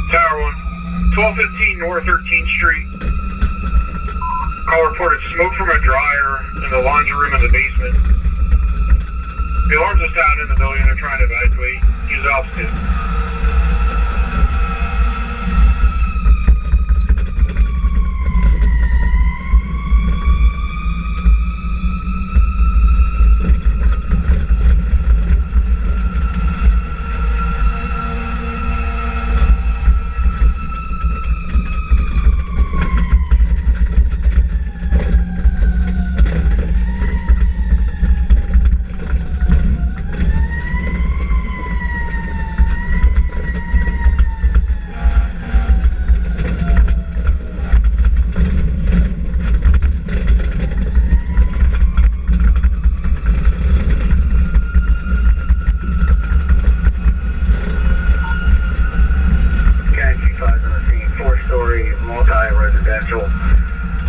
Tower 1, 1215 North 13th Street. Call reported smoke from a dryer in the laundry room in the basement. The alarms are out in the building. They're trying to evacuate. Use altitude.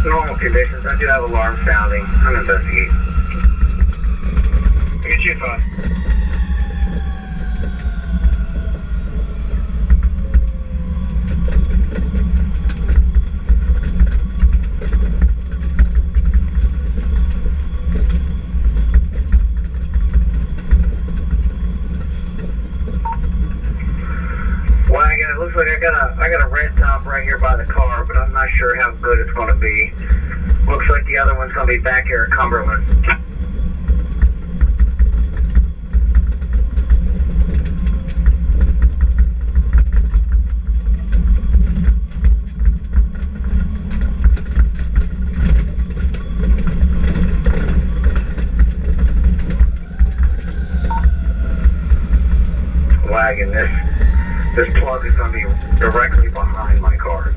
Normal conditions. I do have alarm sounding. I'm investigating. I get you 5. Wagon, it looks like I got a red top right here by the car, but I'm not sure how good it's going to be. Looks like the other one's going to be back here at Cumberland. Wagon, this plug is going to be directly behind my car.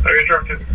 I got truck 2.